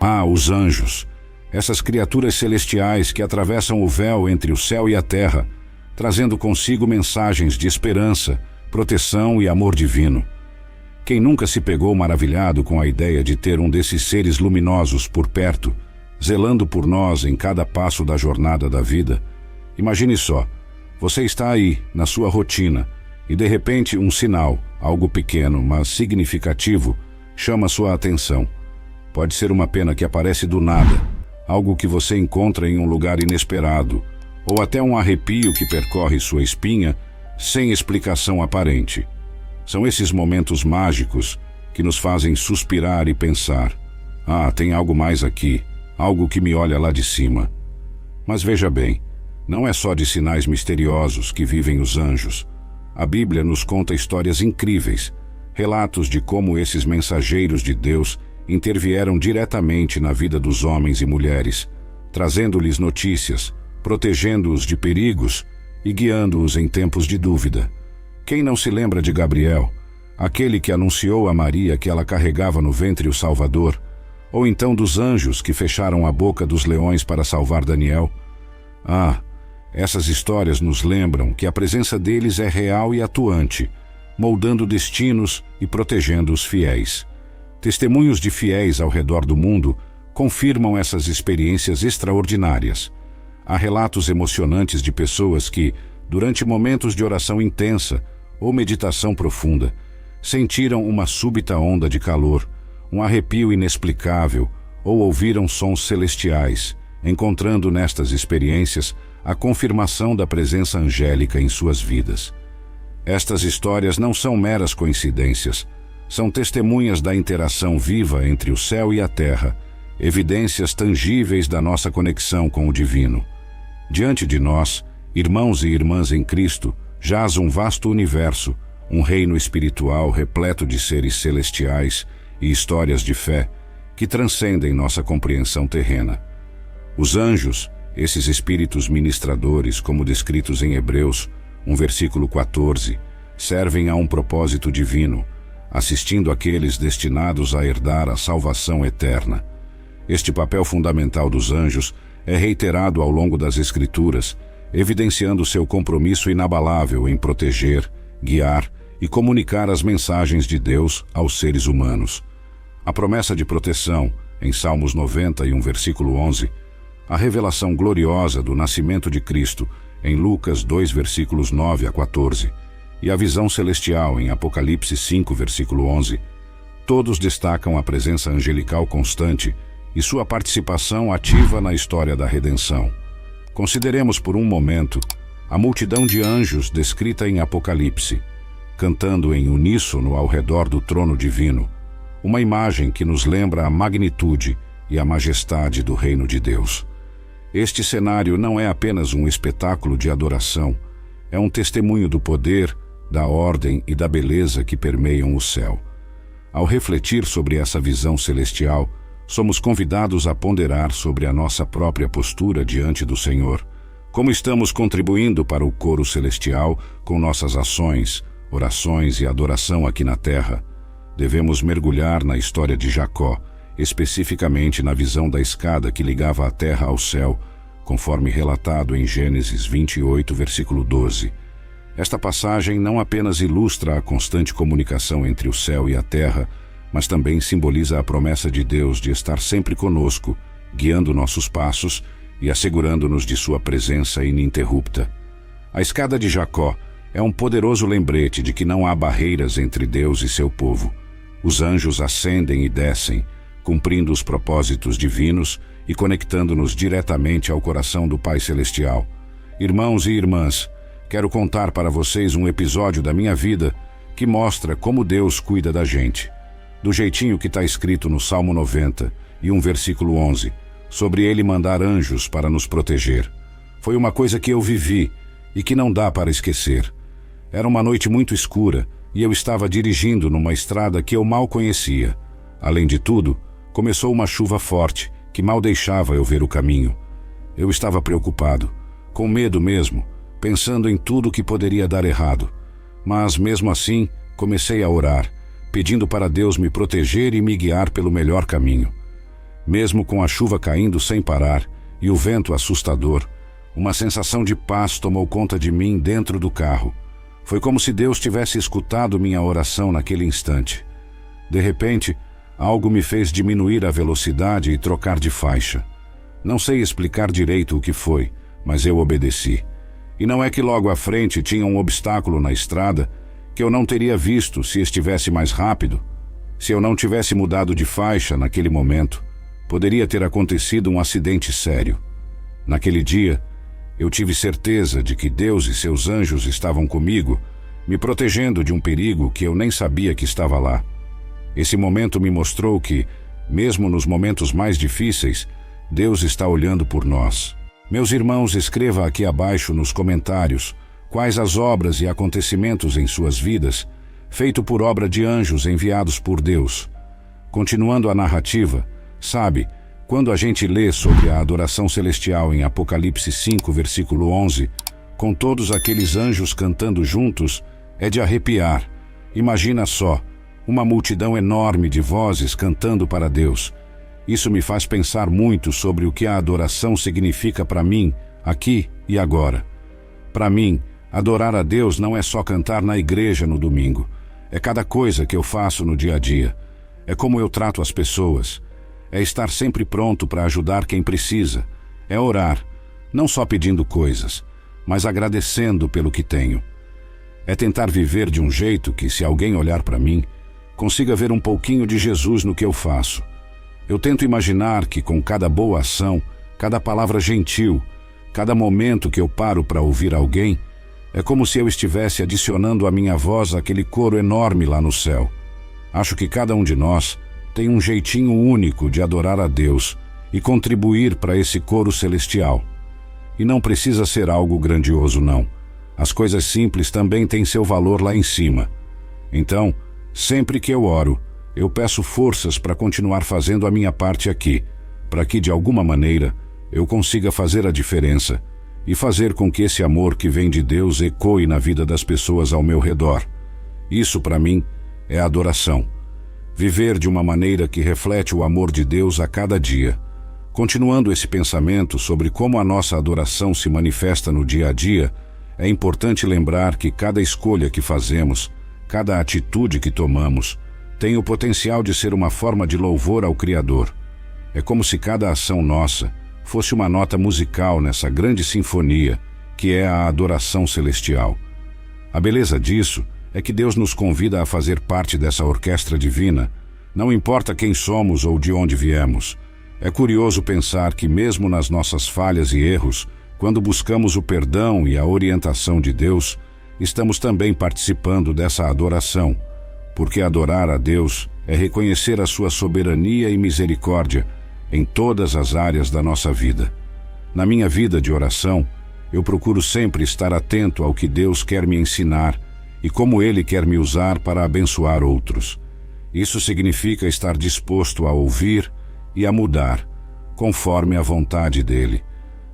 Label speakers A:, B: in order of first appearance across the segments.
A: Ah, os anjos, essas criaturas celestiais que atravessam o véu entre o céu e a terra, trazendo consigo mensagens de esperança, proteção e amor divino. Quem nunca se pegou maravilhado com a ideia de ter um desses seres luminosos por perto, zelando por nós em cada passo da jornada da vida? Imagine só, você está aí, na sua rotina, e de repente um sinal, algo pequeno, mas significativo, chama sua atenção. Pode ser uma pena que aparece do nada, algo que você encontra em um lugar inesperado, ou até um arrepio que percorre sua espinha sem explicação aparente. São esses momentos mágicos que nos fazem suspirar e pensar: ah, tem algo mais aqui, algo que me olha lá de cima. Mas veja bem, não é só de sinais misteriosos que vivem os anjos. A Bíblia nos conta histórias incríveis, relatos de como esses mensageiros de Deus intervieram diretamente na vida dos homens e mulheres, trazendo-lhes notícias, protegendo-os de perigos e guiando-os em tempos de dúvida. Quem não se lembra de Gabriel, aquele que anunciou a Maria que ela carregava no ventre o Salvador, ou então dos anjos que fecharam a boca dos leões para salvar Daniel? Ah, essas histórias nos lembram que a presença deles é real e atuante, moldando destinos e protegendo os fiéis. Testemunhos de fiéis ao redor do mundo confirmam essas experiências extraordinárias. Há relatos emocionantes de pessoas que, durante momentos de oração intensa ou meditação profunda, sentiram uma súbita onda de calor, um arrepio inexplicável ou ouviram sons celestiais, encontrando nestas experiências a confirmação da presença angélica em suas vidas. Estas histórias não são meras coincidências, são testemunhas da interação viva entre o céu e a terra, evidências tangíveis da nossa conexão com o divino. Diante de nós, irmãos e irmãs em Cristo, jaz um vasto universo, um reino espiritual repleto de seres celestiais e histórias de fé que transcendem nossa compreensão terrena. Os anjos, esses espíritos ministradores, como descritos em Hebreus, versículo 14, servem a um propósito divino, assistindo aqueles destinados a herdar a salvação eterna. Este papel fundamental dos anjos é reiterado ao longo das Escrituras, evidenciando seu compromisso inabalável em proteger, guiar e comunicar as mensagens de Deus aos seres humanos. A promessa de proteção, em Salmos 91, versículo 11, a revelação gloriosa do nascimento de Cristo, em Lucas 2, versículos 9 a 14, e a visão celestial, em Apocalipse 5, versículo 11, todos destacam a presença angelical constante e sua participação ativa na história da redenção. Consideremos por um momento a multidão de anjos descrita em Apocalipse, cantando em uníssono ao redor do trono divino, uma imagem que nos lembra a magnitude e a majestade do reino de Deus. Este cenário não é apenas um espetáculo de adoração, é um testemunho do poder, da ordem e da beleza que permeiam o céu. Ao refletir sobre essa visão celestial, somos convidados a ponderar sobre a nossa própria postura diante do Senhor. Como estamos contribuindo para o coro celestial com nossas ações, orações e adoração aqui na terra? Devemos mergulhar na história de Jacó, especificamente na visão da escada que ligava a terra ao céu, conforme relatado em Gênesis 28, versículo 12. Esta passagem não apenas ilustra a constante comunicação entre o céu e a terra, mas também simboliza a promessa de Deus de estar sempre conosco, guiando nossos passos e assegurando-nos de sua presença ininterrupta. A escada de Jacó é um poderoso lembrete de que não há barreiras entre Deus e seu povo. Os anjos ascendem e descem, cumprindo os propósitos divinos e conectando-nos diretamente ao coração do Pai Celestial. Irmãos e irmãs, quero contar para vocês um episódio da minha vida que mostra como Deus cuida da gente. Do jeitinho que está escrito no Salmo 90 e versículo 11, sobre ele mandar anjos para nos proteger. Foi uma coisa que eu vivi e que não dá para esquecer. Era uma noite muito escura e eu estava dirigindo numa estrada que eu mal conhecia. Além de tudo, começou uma chuva forte que mal deixava eu ver o caminho. Eu estava preocupado, com medo mesmo, pensando em tudo que poderia dar errado. Mas mesmo assim, comecei a orar, pedindo para Deus me proteger e me guiar pelo melhor caminho. Mesmo com a chuva caindo sem parar e o vento assustador, uma sensação de paz tomou conta de mim dentro do carro. Foi como se Deus tivesse escutado minha oração naquele instante. De repente, algo me fez diminuir a velocidade e trocar de faixa. Não sei explicar direito o que foi, mas eu obedeci. E não é que logo à frente tinha um obstáculo na estrada que eu não teria visto se estivesse mais rápido. Se eu não tivesse mudado de faixa naquele momento, poderia ter acontecido um acidente sério. Naquele dia, eu tive certeza de que Deus e seus anjos estavam comigo, me protegendo de um perigo que eu nem sabia que estava lá. Esse momento me mostrou que, mesmo nos momentos mais difíceis, Deus está olhando por nós. Meus irmãos, escreva aqui abaixo nos comentários quais as obras e acontecimentos em suas vidas, feito por obra de anjos enviados por Deus. Continuando a narrativa, sabe, quando a gente lê sobre a adoração celestial em Apocalipse 5, versículo 11, com todos aqueles anjos cantando juntos, é de arrepiar. Imagina só, uma multidão enorme de vozes cantando para Deus. Isso me faz pensar muito sobre o que a adoração significa para mim, aqui e agora. Para mim, adorar a Deus não é só cantar na igreja no domingo. É cada coisa que eu faço no dia a dia. É como eu trato as pessoas. É estar sempre pronto para ajudar quem precisa. É orar, não só pedindo coisas, mas agradecendo pelo que tenho. É tentar viver de um jeito que, se alguém olhar para mim, consiga ver um pouquinho de Jesus no que eu faço. Eu tento imaginar que com cada boa ação, cada palavra gentil, cada momento que eu paro para ouvir alguém, é como se eu estivesse adicionando a minha voz àquele coro enorme lá no céu. Acho que cada um de nós tem um jeitinho único de adorar a Deus e contribuir para esse coro celestial. E não precisa ser algo grandioso, não. As coisas simples também têm seu valor lá em cima. Então, sempre que eu oro, eu peço forças para continuar fazendo a minha parte aqui, para que, de alguma maneira, eu consiga fazer a diferença e fazer com que esse amor que vem de Deus ecoe na vida das pessoas ao meu redor. Isso, para mim, é adoração. Viver de uma maneira que reflete o amor de Deus a cada dia. Continuando esse pensamento sobre como a nossa adoração se manifesta no dia a dia, é importante lembrar que cada escolha que fazemos, cada atitude que tomamos, tem o potencial de ser uma forma de louvor ao Criador. É como se cada ação nossa fosse uma nota musical nessa grande sinfonia que é a adoração celestial. A beleza disso é que Deus nos convida a fazer parte dessa orquestra divina, não importa quem somos ou de onde viemos. É curioso pensar que mesmo nas nossas falhas e erros, quando buscamos o perdão e a orientação de Deus, estamos também participando dessa adoração, porque adorar a Deus é reconhecer a sua soberania e misericórdia em todas as áreas da nossa vida. Na minha vida de oração, eu procuro sempre estar atento ao que Deus quer me ensinar e como Ele quer me usar para abençoar outros. Isso significa estar disposto a ouvir e a mudar, conforme a vontade dEle.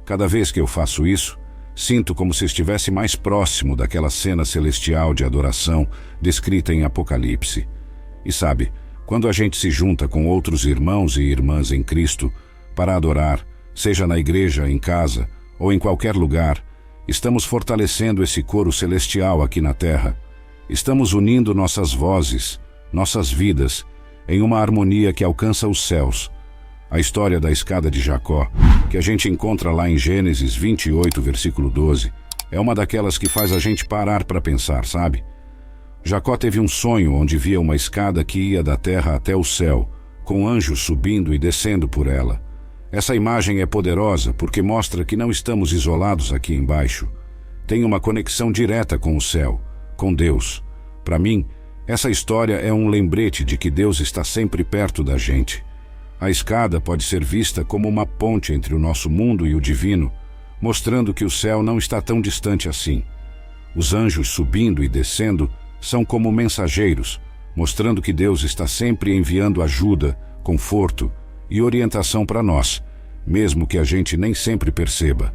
A: Cada vez que eu faço isso, sinto como se estivesse mais próximo daquela cena celestial de adoração descrita em Apocalipse. E sabe, quando a gente se junta com outros irmãos e irmãs em Cristo para adorar, seja na igreja, em casa ou em qualquer lugar, estamos fortalecendo esse coro celestial aqui na terra. Estamos unindo nossas vozes, nossas vidas, em uma harmonia que alcança os céus. A história da escada de Jacó, que a gente encontra lá em Gênesis 28, versículo 12, é uma daquelas que faz a gente parar para pensar, sabe? Jacó teve um sonho onde via uma escada que ia da terra até o céu, com anjos subindo e descendo por ela. Essa imagem é poderosa porque mostra que não estamos isolados aqui embaixo. Tem uma conexão direta com o céu, com Deus. Para mim, essa história é um lembrete de que Deus está sempre perto da gente. A escada pode ser vista como uma ponte entre o nosso mundo e o divino, mostrando que o céu não está tão distante assim. Os anjos subindo e descendo são como mensageiros, mostrando que Deus está sempre enviando ajuda, conforto e orientação para nós, mesmo que a gente nem sempre perceba.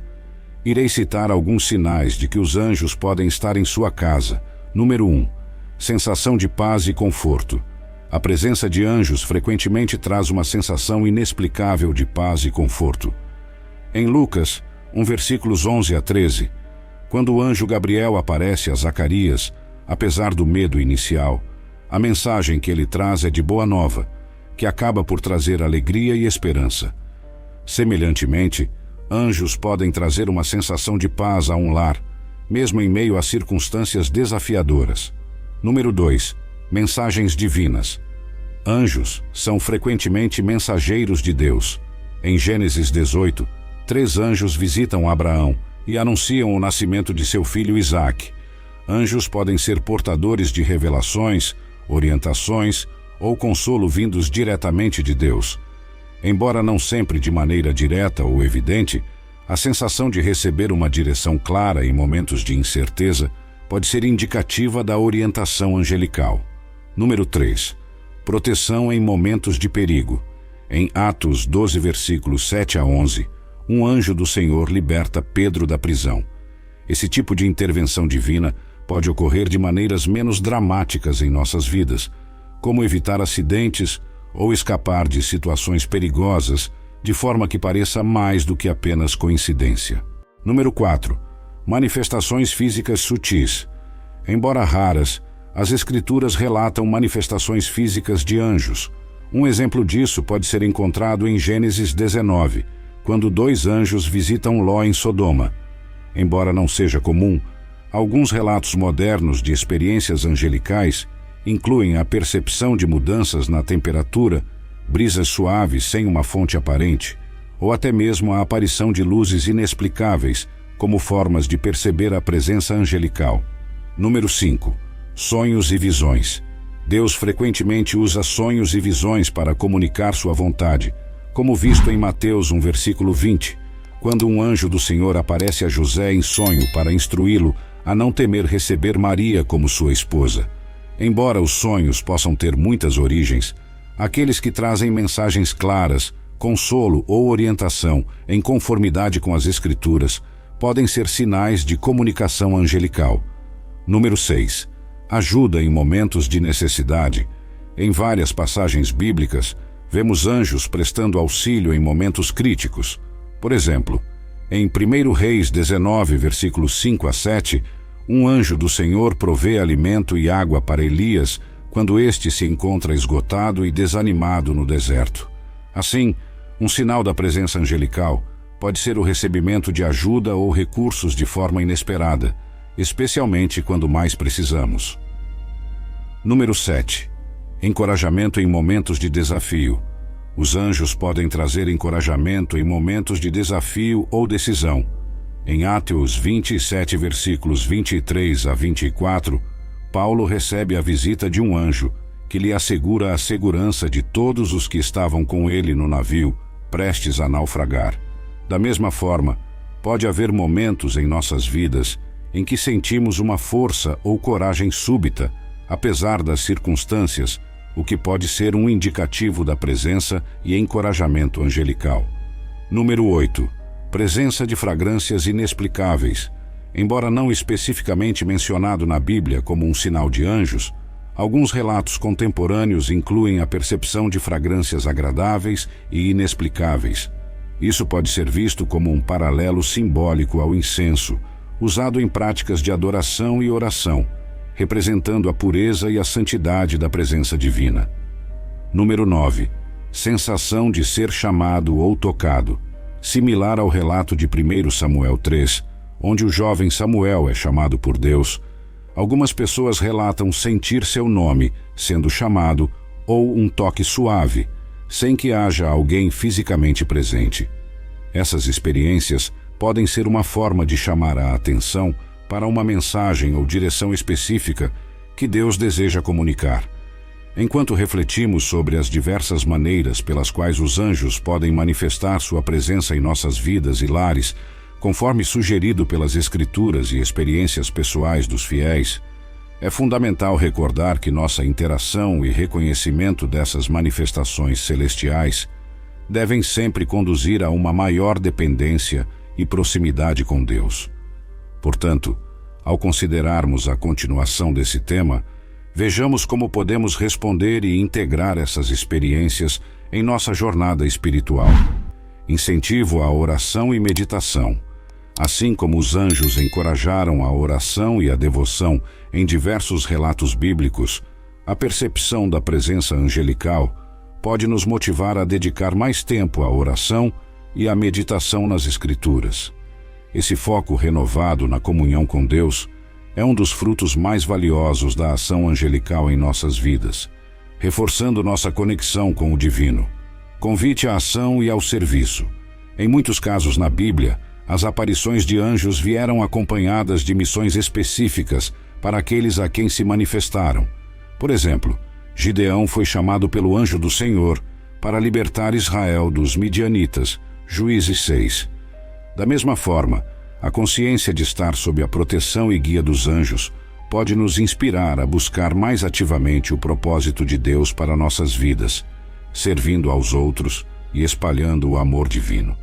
A: Irei citar alguns sinais de que os anjos podem estar em sua casa. Número 1. Sensação de paz e conforto. A presença de anjos frequentemente traz uma sensação inexplicável de paz e conforto. Em Lucas, versículos 11 a 13, quando o anjo Gabriel aparece a Zacarias, apesar do medo inicial, a mensagem que ele traz é de boa nova, que acaba por trazer alegria e esperança. Semelhantemente, anjos podem trazer uma sensação de paz a um lar, mesmo em meio a circunstâncias desafiadoras. Número 2. Mensagens divinas. Anjos são frequentemente mensageiros de Deus. Em Gênesis 18, 3 anjos visitam Abraão e anunciam o nascimento de seu filho Isaque. Anjos podem ser portadores de revelações, orientações ou consolo vindos diretamente de Deus. Embora não sempre de maneira direta ou evidente, a sensação de receber uma direção clara em momentos de incerteza pode ser indicativa da orientação angelical. Número 3. Proteção em momentos de perigo. Em Atos 12, versículos 7 a 11, um anjo do Senhor liberta Pedro da prisão. Esse tipo de intervenção divina pode ocorrer de maneiras menos dramáticas em nossas vidas, como evitar acidentes ou escapar de situações perigosas, de forma que pareça mais do que apenas coincidência. Número 4. Manifestações físicas sutis. Embora raras, as Escrituras relatam manifestações físicas de anjos. Um exemplo disso pode ser encontrado em Gênesis 19, quando 2 anjos visitam Ló em Sodoma. Embora não seja comum, alguns relatos modernos de experiências angelicais incluem a percepção de mudanças na temperatura, brisas suaves sem uma fonte aparente, ou até mesmo a aparição de luzes inexplicáveis como formas de perceber a presença angelical. Número 5. Sonhos e visões. Deus frequentemente usa sonhos e visões para comunicar sua vontade, como visto em Mateus 1, versículo 20, quando um anjo do Senhor aparece a José em sonho para instruí-lo a não temer receber Maria como sua esposa. Embora os sonhos possam ter muitas origens, aqueles que trazem mensagens claras, consolo ou orientação em conformidade com as Escrituras podem ser sinais de comunicação angelical. Número 6. Ajuda em momentos de necessidade. Em várias passagens bíblicas, vemos anjos prestando auxílio em momentos críticos. Por exemplo, em 1 Reis 19, versículos 5 a 7, um anjo do Senhor provê alimento e água para Elias quando este se encontra esgotado e desanimado no deserto. Assim, um sinal da presença angelical pode ser o recebimento de ajuda ou recursos de forma inesperada, especialmente quando mais precisamos. Número 7. Encorajamento em momentos de desafio. Os anjos podem trazer encorajamento em momentos de desafio ou decisão. Em Atos 27, versículos 23 a 24, Paulo recebe a visita de um anjo que lhe assegura a segurança de todos os que estavam com ele no navio, prestes a naufragar. Da mesma forma, pode haver momentos em nossas vidas em que sentimos uma força ou coragem súbita, apesar das circunstâncias, o que pode ser um indicativo da presença e encorajamento angelical. Número 8. Presença de fragrâncias inexplicáveis. Embora não especificamente mencionado na Bíblia como um sinal de anjos, alguns relatos contemporâneos incluem a percepção de fragrâncias agradáveis e inexplicáveis. Isso pode ser visto como um paralelo simbólico ao incenso, usado em práticas de adoração e oração, representando a pureza e a santidade da presença divina. Número 9. Sensação de ser chamado ou tocado. Similar ao relato de 1 Samuel 3, onde o jovem Samuel é chamado por Deus, algumas pessoas relatam sentir seu nome sendo chamado ou um toque suave, sem que haja alguém fisicamente presente. Essas experiências podem ser uma forma de chamar a atenção para uma mensagem ou direção específica que Deus deseja comunicar. Enquanto refletimos sobre as diversas maneiras pelas quais os anjos podem manifestar sua presença em nossas vidas e lares, conforme sugerido pelas Escrituras e experiências pessoais dos fiéis, é fundamental recordar que nossa interação e reconhecimento dessas manifestações celestiais devem sempre conduzir a uma maior dependência e proximidade com Deus. Portanto, ao considerarmos a continuação desse tema, Vejamos como podemos responder e integrar essas experiências em nossa jornada espiritual. Incentivo à oração e meditação. Assim como os anjos encorajaram a oração e a devoção em diversos relatos bíblicos, a percepção da presença angelical pode nos motivar a dedicar mais tempo à oração e à meditação nas Escrituras. Esse foco renovado na comunhão com Deus é um dos frutos mais valiosos da ação angelical em nossas vidas, reforçando nossa conexão com o divino. Convite à ação e ao serviço. Em muitos casos na Bíblia, as aparições de anjos vieram acompanhadas de missões específicas para aqueles a quem se manifestaram. Por exemplo, Gideão foi chamado pelo anjo do Senhor para libertar Israel dos midianitas, Juízes 6. Da mesma forma, a consciência de estar sob a proteção e guia dos anjos pode nos inspirar a buscar mais ativamente o propósito de Deus para nossas vidas, servindo aos outros e espalhando o amor divino.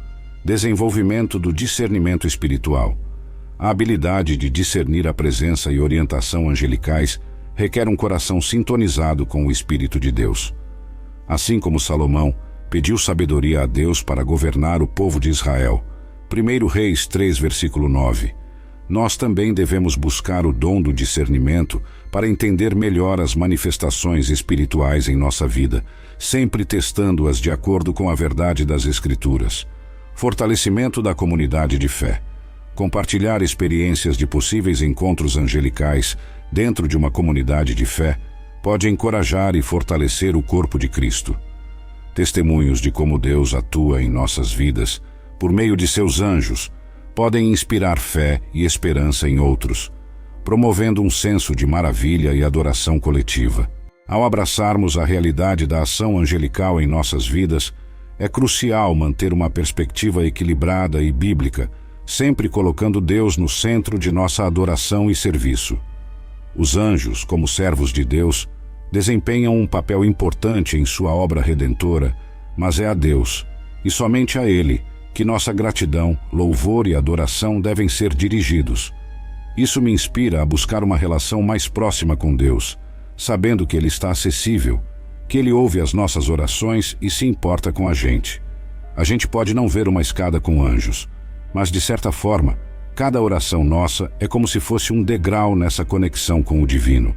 A: Desenvolvimento do discernimento espiritual. A habilidade de discernir a presença e orientação angelicais requer um coração sintonizado com o Espírito de Deus. Assim como Salomão pediu sabedoria a Deus para governar o povo de Israel, 1 Reis 3, versículo 9, nós também devemos buscar o dom do discernimento para entender melhor as manifestações espirituais em nossa vida, sempre testando-as de acordo com a verdade das Escrituras. Fortalecimento da comunidade de fé. Compartilhar experiências de possíveis encontros angelicais dentro de uma comunidade de fé pode encorajar e fortalecer o corpo de Cristo. Testemunhos de como Deus atua em nossas vidas, por meio de seus anjos, podem inspirar fé e esperança em outros, promovendo um senso de maravilha e adoração coletiva. Ao abraçarmos a realidade da ação angelical em nossas vidas, é crucial manter uma perspectiva equilibrada e bíblica, sempre colocando Deus no centro de nossa adoração e serviço. Os anjos, como servos de Deus, desempenham um papel importante em sua obra redentora, mas é a Deus, e somente a Ele, que nossa gratidão, louvor e adoração devem ser dirigidos. Isso me inspira a buscar uma relação mais próxima com Deus, sabendo que Ele está acessível, que Ele ouve as nossas orações e se importa com a gente. A gente pode não ver uma escada com anjos, mas de certa forma, cada oração nossa é como se fosse um degrau nessa conexão com o divino.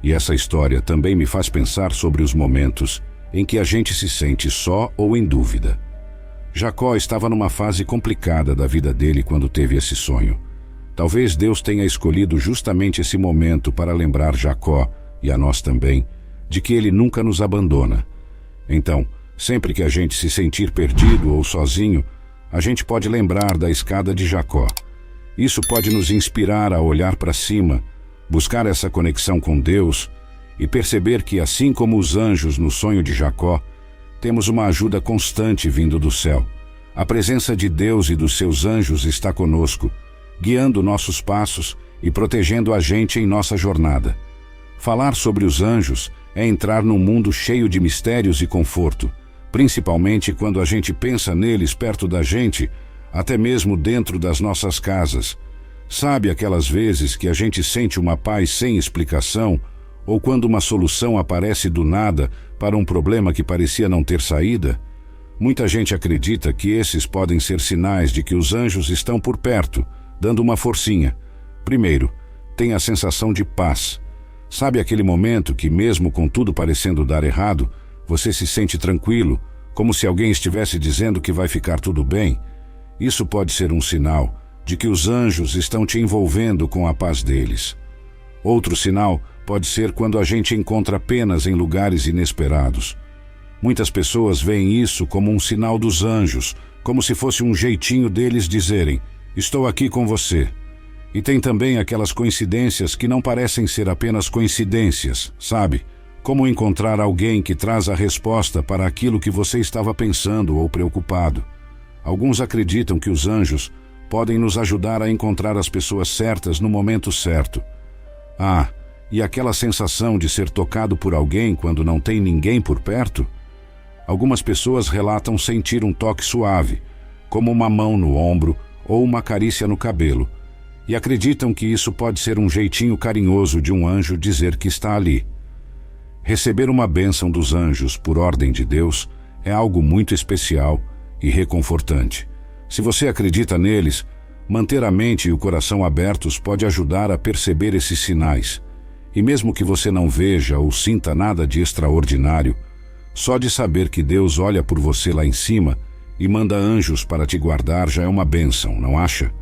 A: E essa história também me faz pensar sobre os momentos em que a gente se sente só ou em dúvida. Jacó estava numa fase complicada da vida dele quando teve esse sonho. Talvez Deus tenha escolhido justamente esse momento para lembrar Jacó, e a nós também, de que Ele nunca nos abandona. Então, sempre que a gente se sentir perdido ou sozinho, a gente pode lembrar da escada de Jacó. Isso pode nos inspirar a olhar para cima, buscar essa conexão com Deus e perceber que, assim como os anjos no sonho de Jacó, temos uma ajuda constante vindo do céu. A presença de Deus e dos seus anjos está conosco, guiando nossos passos e protegendo a gente em nossa jornada. Falar sobre os anjos é entrar num mundo cheio de mistérios e conforto, principalmente quando a gente pensa neles perto da gente, até mesmo dentro das nossas casas. Sabe aquelas vezes que a gente sente uma paz sem explicação, ou quando uma solução aparece do nada para um problema que parecia não ter saída? Muita gente acredita que esses podem ser sinais de que os anjos estão por perto, dando uma forcinha. Primeiro, tem a sensação de paz. Sabe aquele momento que, mesmo com tudo parecendo dar errado, você se sente tranquilo, como se alguém estivesse dizendo que vai ficar tudo bem? Isso pode ser um sinal de que os anjos estão te envolvendo com a paz deles. Outro sinal pode ser quando a gente encontra penas em lugares inesperados. Muitas pessoas veem isso como um sinal dos anjos, como se fosse um jeitinho deles dizerem: "Estou aqui com você." E tem também aquelas coincidências que não parecem ser apenas coincidências, sabe? Como encontrar alguém que traz a resposta para aquilo que você estava pensando ou preocupado. Alguns acreditam que os anjos podem nos ajudar a encontrar as pessoas certas no momento certo. E aquela sensação de ser tocado por alguém quando não tem ninguém por perto? Algumas pessoas relatam sentir um toque suave, como uma mão no ombro ou uma carícia no cabelo. e acreditam que isso pode ser um jeitinho carinhoso de um anjo dizer que está ali. Receber uma bênção dos anjos por ordem de Deus é algo muito especial e reconfortante. Se você acredita neles, manter a mente e o coração abertos pode ajudar a perceber esses sinais. E mesmo que você não veja ou sinta nada de extraordinário, só de saber que Deus olha por você lá em cima e manda anjos para te guardar já é uma bênção, não acha?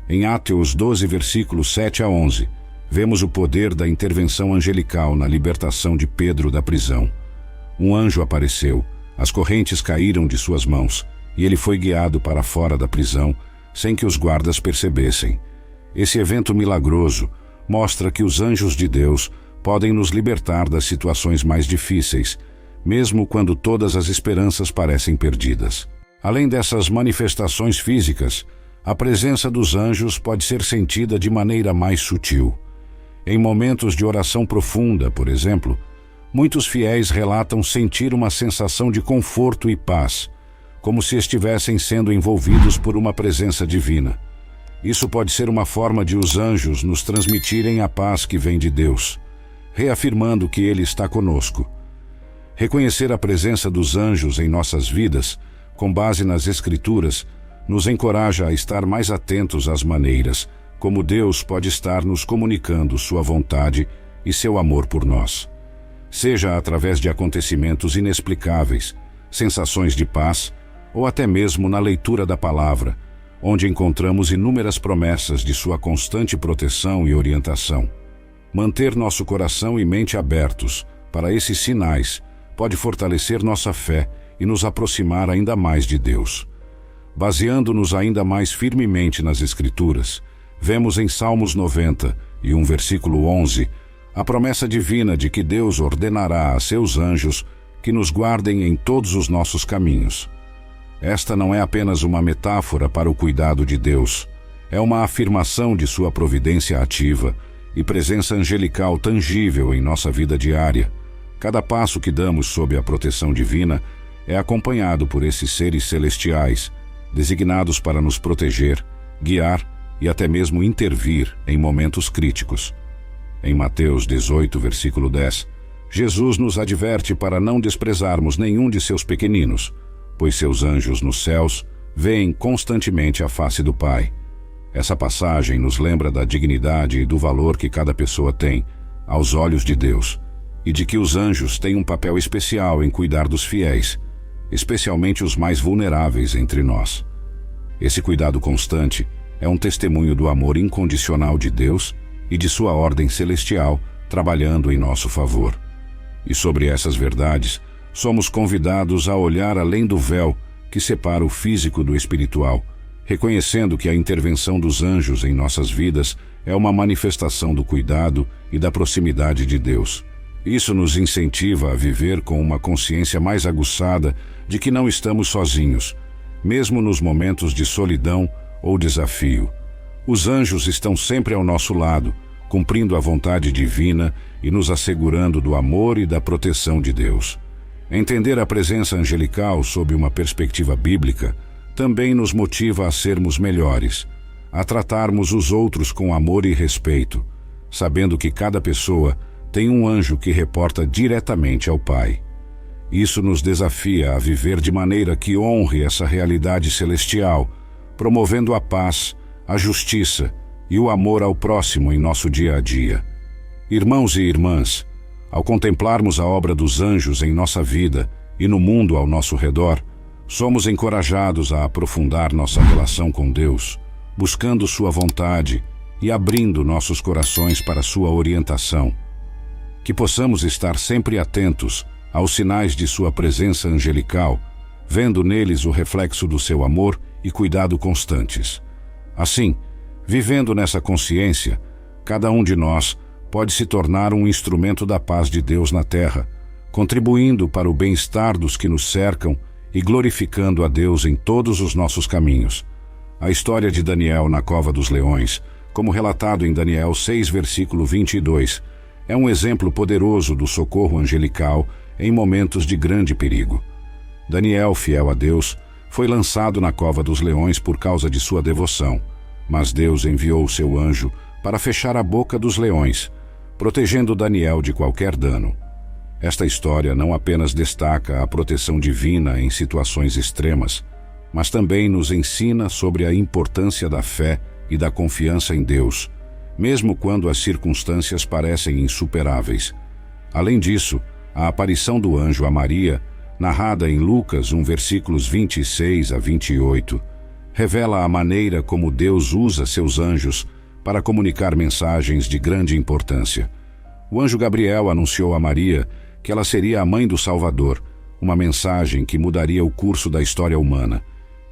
A: Em Atos 12, versículos 7 a 11, vemos o poder da intervenção angelical na libertação de Pedro da prisão. Um anjo apareceu, as correntes caíram de suas mãos e ele foi guiado para fora da prisão sem que os guardas percebessem. Esse evento milagroso mostra que os anjos de Deus podem nos libertar das situações mais difíceis, mesmo quando todas as esperanças parecem perdidas. Além dessas manifestações físicas, a presença dos anjos pode ser sentida de maneira mais sutil. Em momentos de oração profunda, por exemplo, muitos fiéis relatam sentir uma sensação de conforto e paz, como se estivessem sendo envolvidos por uma presença divina. Isso pode ser uma forma de os anjos nos transmitirem a paz que vem de Deus, reafirmando que Ele está conosco. Reconhecer a presença dos anjos em nossas vidas, com base nas Escrituras, nos encoraja a estar mais atentos às maneiras como Deus pode estar nos comunicando sua vontade e seu amor por nós. Seja através de acontecimentos inexplicáveis, sensações de paz, ou até mesmo na leitura da palavra, onde encontramos inúmeras promessas de sua constante proteção e orientação. Manter nosso coração e mente abertos para esses sinais pode fortalecer nossa fé e nos aproximar ainda mais de Deus. Baseando-nos ainda mais firmemente nas Escrituras, vemos em Salmos 90 e versículo 11, a promessa divina de que Deus ordenará a seus anjos que nos guardem em todos os nossos caminhos. Esta não é apenas uma metáfora para o cuidado de Deus, é uma afirmação de sua providência ativa e presença angelical tangível em nossa vida diária. Cada passo que damos sob a proteção divina é acompanhado por esses seres celestiais, designados para nos proteger, guiar e até mesmo intervir em momentos críticos. Em Mateus 18, versículo 10, Jesus nos adverte para não desprezarmos nenhum de seus pequeninos, pois seus anjos nos céus veem constantemente a face do Pai. Essa passagem nos lembra da dignidade e do valor que cada pessoa tem aos olhos de Deus, e de que os anjos têm um papel especial em cuidar dos fiéis, especialmente os mais vulneráveis entre nós. Esse cuidado constante é um testemunho do amor incondicional de Deus e de sua ordem celestial trabalhando em nosso favor. E sobre essas verdades, somos convidados a olhar além do véu que separa o físico do espiritual, reconhecendo que a intervenção dos anjos em nossas vidas é uma manifestação do cuidado e da proximidade de Deus. Isso nos incentiva a viver com uma consciência mais aguçada de que não estamos sozinhos, mesmo nos momentos de solidão ou desafio. Os anjos estão sempre ao nosso lado, cumprindo a vontade divina e nos assegurando do amor e da proteção de Deus. Entender a presença angelical sob uma perspectiva bíblica também nos motiva a sermos melhores, a tratarmos os outros com amor e respeito, sabendo que cada pessoa tem um anjo que reporta diretamente ao Pai. Isso nos desafia a viver de maneira que honre essa realidade celestial, promovendo a paz, a justiça e o amor ao próximo em nosso dia a dia. Irmãos e irmãs, ao contemplarmos a obra dos anjos em nossa vida e no mundo ao nosso redor, somos encorajados a aprofundar nossa relação com Deus, buscando sua vontade e abrindo nossos corações para sua orientação. Que possamos estar sempre atentos aos sinais de sua presença angelical, vendo neles o reflexo do seu amor e cuidado constantes. Assim, vivendo nessa consciência, cada um de nós pode se tornar um instrumento da paz de Deus na terra, contribuindo para o bem-estar dos que nos cercam e glorificando a Deus em todos os nossos caminhos. A história de Daniel na cova dos leões, como relatado em Daniel 6, versículo 22, é um exemplo poderoso do socorro angelical em momentos de grande perigo. Daniel, fiel a Deus, foi lançado na cova dos leões por causa de sua devoção, mas Deus enviou o seu anjo para fechar a boca dos leões, protegendo Daniel de qualquer dano. Esta história não apenas destaca a proteção divina em situações extremas, mas também nos ensina sobre a importância da fé e da confiança em Deus, mesmo quando as circunstâncias parecem insuperáveis. Além disso, a aparição do anjo a Maria, narrada em Lucas 1, versículos 26 a 28, revela a maneira como Deus usa seus anjos para comunicar mensagens de grande importância. O anjo Gabriel anunciou a Maria que ela seria a mãe do Salvador, uma mensagem que mudaria o curso da história humana.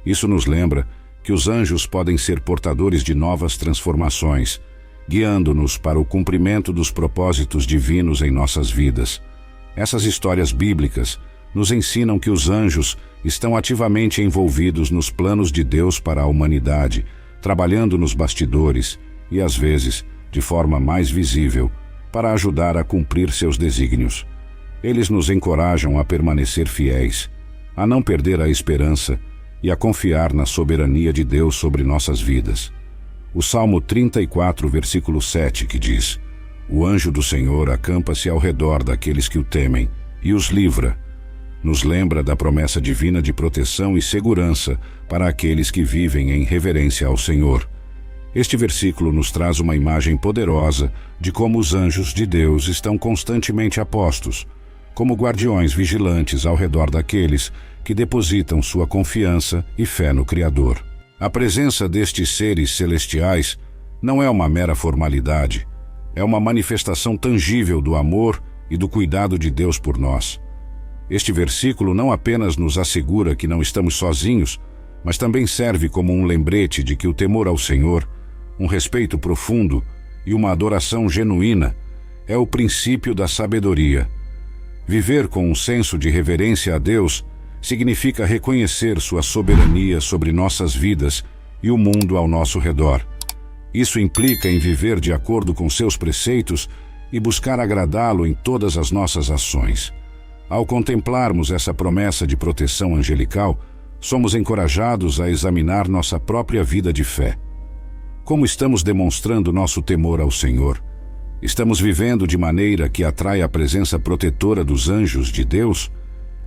A: Isso nos lembra que os anjos podem ser portadores de novas transformações, guiando-nos para o cumprimento dos propósitos divinos em nossas vidas. Essas histórias bíblicas nos ensinam que os anjos estão ativamente envolvidos nos planos de Deus para a humanidade, trabalhando nos bastidores e, às vezes, de forma mais visível, para ajudar a cumprir seus desígnios. Eles nos encorajam a permanecer fiéis, a não perder a esperança e a confiar na soberania de Deus sobre nossas vidas. O Salmo 34, versículo 7, que diz: "O anjo do Senhor acampa-se ao redor daqueles que o temem e os livra", nos lembra da promessa divina de proteção e segurança para aqueles que vivem em reverência ao Senhor. Este versículo nos traz uma imagem poderosa de como os anjos de Deus estão constantemente a postos, como guardiões vigilantes ao redor daqueles que depositam sua confiança e fé no Criador. A presença destes seres celestiais não é uma mera formalidade, é uma manifestação tangível do amor e do cuidado de Deus por nós. Este versículo não apenas nos assegura que não estamos sozinhos, mas também serve como um lembrete de que o temor ao Senhor, um respeito profundo e uma adoração genuína é o princípio da sabedoria. Viver com um senso de reverência a Deus significa reconhecer sua soberania sobre nossas vidas e o mundo ao nosso redor. Isso implica em viver de acordo com seus preceitos e buscar agradá-lo em todas as nossas ações. Ao contemplarmos essa promessa de proteção angelical, somos encorajados a examinar nossa própria vida de fé. Como estamos demonstrando nosso temor ao Senhor? Estamos vivendo de maneira que atrai a presença protetora dos anjos de Deus?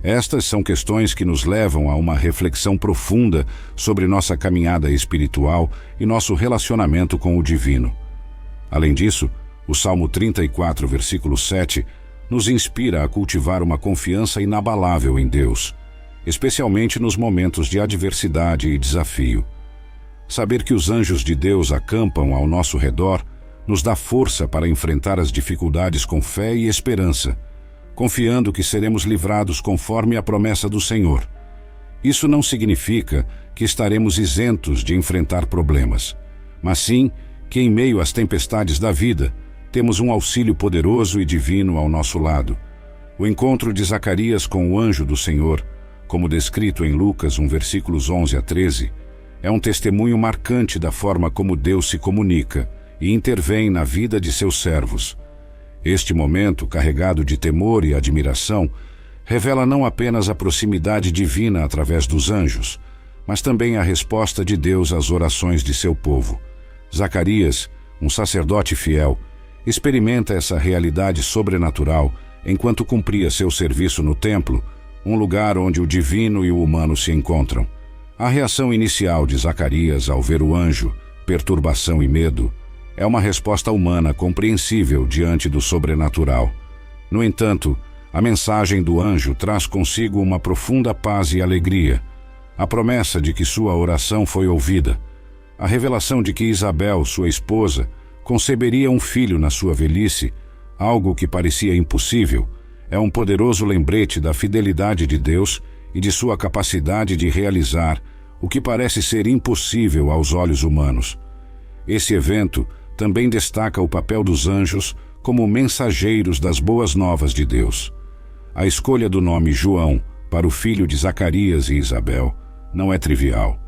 A: Estas são questões que nos levam a uma reflexão profunda sobre nossa caminhada espiritual e nosso relacionamento com o divino. Além disso, o Salmo 34, versículo 7, nos inspira a cultivar uma confiança inabalável em Deus, especialmente nos momentos de adversidade e desafio. Saber que os anjos de Deus acampam ao nosso redor nos dá força para enfrentar as dificuldades com fé e esperança, confiando que seremos livrados conforme a promessa do Senhor. Isso não significa que estaremos isentos de enfrentar problemas, mas sim que, em meio às tempestades da vida, temos um auxílio poderoso e divino ao nosso lado. O encontro de Zacarias com o anjo do Senhor, como descrito em Lucas 1, versículos 11 a 13, é um testemunho marcante da forma como Deus se comunica e intervém na vida de seus servos. Este momento, carregado de temor e admiração, revela não apenas a proximidade divina através dos anjos, mas também a resposta de Deus às orações de seu povo. Zacarias, um sacerdote fiel, experimenta essa realidade sobrenatural enquanto cumpria seu serviço no templo, um lugar onde o divino e o humano se encontram. A reação inicial de Zacarias ao ver o anjo, perturbação e medo, é uma resposta humana compreensível diante do sobrenatural. No entanto, a mensagem do anjo traz consigo uma profunda paz e alegria, a promessa de que sua oração foi ouvida, a revelação de que Isabel, sua esposa, conceberia um filho na sua velhice, algo que parecia impossível, é um poderoso lembrete da fidelidade de Deus e de sua capacidade de realizar o que parece ser impossível aos olhos humanos. Esse evento também destaca o papel dos anjos como mensageiros das boas novas de Deus. A escolha do nome João para o filho de Zacarias e Isabel não é trivial.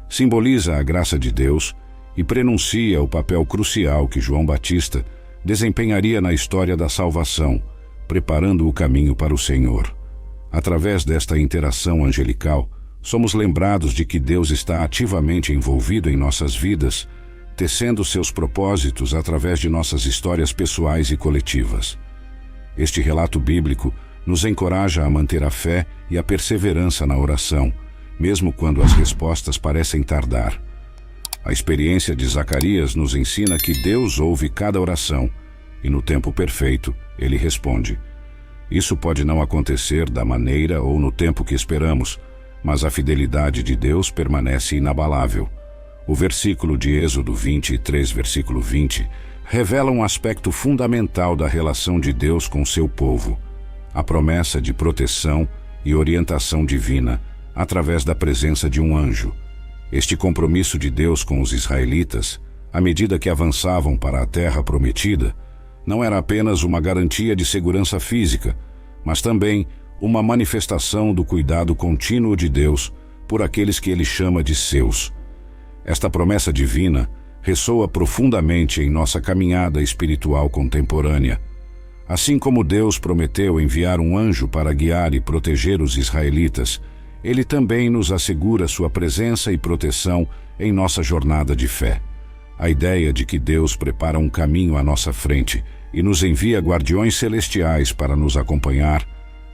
A: Simboliza a graça de Deus e prenuncia o papel crucial que João Batista desempenharia na história da salvação, preparando o caminho para o Senhor. Através desta interação angelical, somos lembrados de que Deus está ativamente envolvido em nossas vidas, tecendo seus propósitos através de nossas histórias pessoais e coletivas. Este relato bíblico nos encoraja a manter a fé e a perseverança na oração, mesmo quando as respostas parecem tardar. A experiência de Zacarias nos ensina que Deus ouve cada oração e, no tempo perfeito, Ele responde. Isso pode não acontecer da maneira ou no tempo que esperamos, mas a fidelidade de Deus permanece inabalável. O versículo de Êxodo 23, versículo 20, revela um aspecto fundamental da relação de Deus com seu povo, a promessa de proteção e orientação divina através da presença de um anjo. Este compromisso de Deus com os israelitas, à medida que avançavam para a terra prometida, não era apenas uma garantia de segurança física, mas também uma manifestação do cuidado contínuo de Deus por aqueles que Ele chama de seus. Esta promessa divina ressoa profundamente em nossa caminhada espiritual contemporânea. Assim como Deus prometeu enviar um anjo para guiar e proteger os israelitas, Ele também nos assegura sua presença e proteção em nossa jornada de fé. A ideia de que Deus prepara um caminho à nossa frente e nos envia guardiões celestiais para nos acompanhar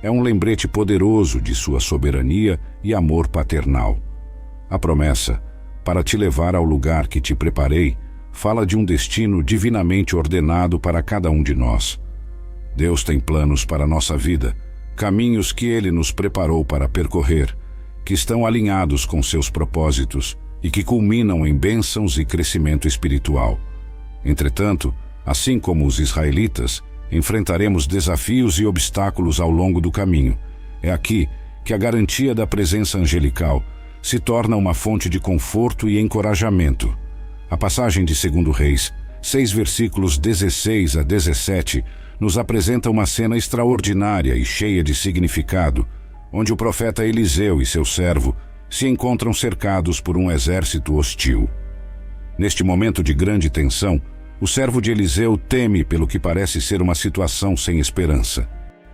A: é um lembrete poderoso de sua soberania e amor paternal. A promessa, para te levar ao lugar que te preparei, fala de um destino divinamente ordenado para cada um de nós. Deus tem planos para a nossa vida, caminhos que Ele nos preparou para percorrer, que estão alinhados com seus propósitos e que culminam em bênçãos e crescimento espiritual. Entretanto, assim como os israelitas, enfrentaremos desafios e obstáculos ao longo do caminho. É aqui que a garantia da presença angelical se torna uma fonte de conforto e encorajamento. A passagem de 2 Reis, 6 versículos 16 a 17, nos apresenta uma cena extraordinária e cheia de significado, onde o profeta Eliseu e seu servo se encontram cercados por um exército hostil. Neste momento de grande tensão, o servo de Eliseu teme pelo que parece ser uma situação sem esperança.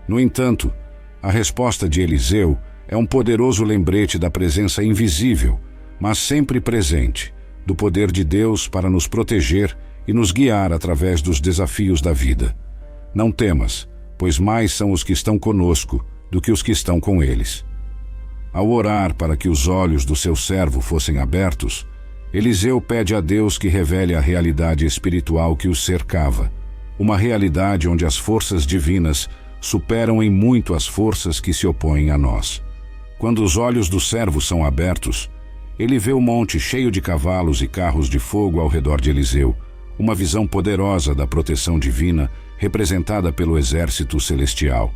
A: No entanto, a resposta de Eliseu é um poderoso lembrete da presença invisível, mas sempre presente, do poder de Deus para nos proteger e nos guiar através dos desafios da vida. Não temas, pois mais são os que estão conosco do que os que estão com eles. Ao orar para que os olhos do seu servo fossem abertos, Eliseu pede a Deus que revele a realidade espiritual que os cercava, uma realidade onde as forças divinas superam em muito as forças que se opõem a nós. Quando os olhos do servo são abertos, ele vê o monte cheio de cavalos e carros de fogo ao redor de Eliseu, uma visão poderosa da proteção divina representada pelo exército celestial.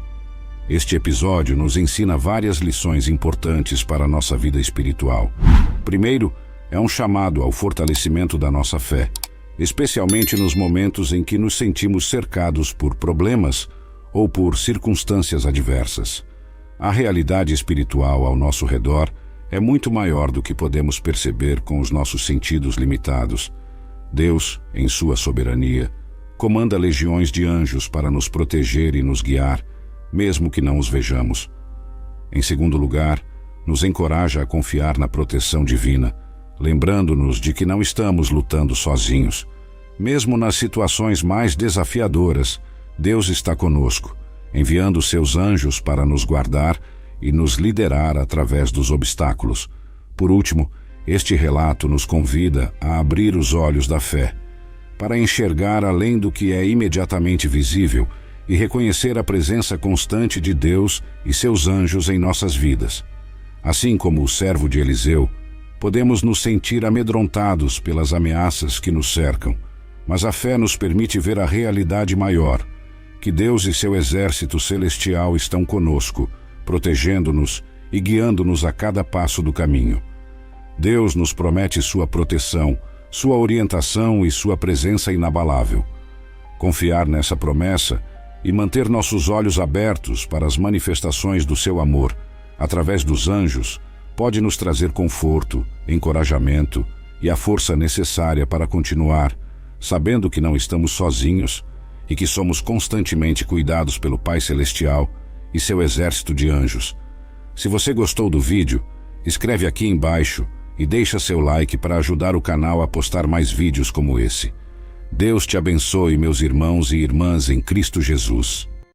A: Este episódio nos ensina várias lições importantes para a nossa vida espiritual. Primeiro, é um chamado ao fortalecimento da nossa fé, especialmente nos momentos em que nos sentimos cercados por problemas ou por circunstâncias adversas. A realidade espiritual ao nosso redor é muito maior do que podemos perceber com os nossos sentidos limitados. Deus, em sua soberania, comanda legiões de anjos para nos proteger e nos guiar, mesmo que não os vejamos. Em segundo lugar, nos encoraja a confiar na proteção divina, lembrando-nos de que não estamos lutando sozinhos. Mesmo nas situações mais desafiadoras, Deus está conosco, enviando seus anjos para nos guardar e nos liderar através dos obstáculos. Por último, este relato nos convida a abrir os olhos da fé, para enxergar além do que é imediatamente visível e reconhecer a presença constante de Deus e seus anjos em nossas vidas. Assim como o servo de Eliseu, podemos nos sentir amedrontados pelas ameaças que nos cercam, mas a fé nos permite ver a realidade maior, que Deus e seu exército celestial estão conosco, protegendo-nos e guiando-nos a cada passo do caminho. Deus nos promete sua proteção, sua orientação e sua presença inabalável. Confiar nessa promessa e manter nossos olhos abertos para as manifestações do seu amor, através dos anjos, pode nos trazer conforto, encorajamento e a força necessária para continuar, sabendo que não estamos sozinhos e que somos constantemente cuidados pelo Pai Celestial e seu exército de anjos. Se você gostou do vídeo, escreve aqui embaixo e deixa seu like para ajudar o canal a postar mais vídeos como esse. Deus te abençoe, meus irmãos e irmãs em Cristo Jesus.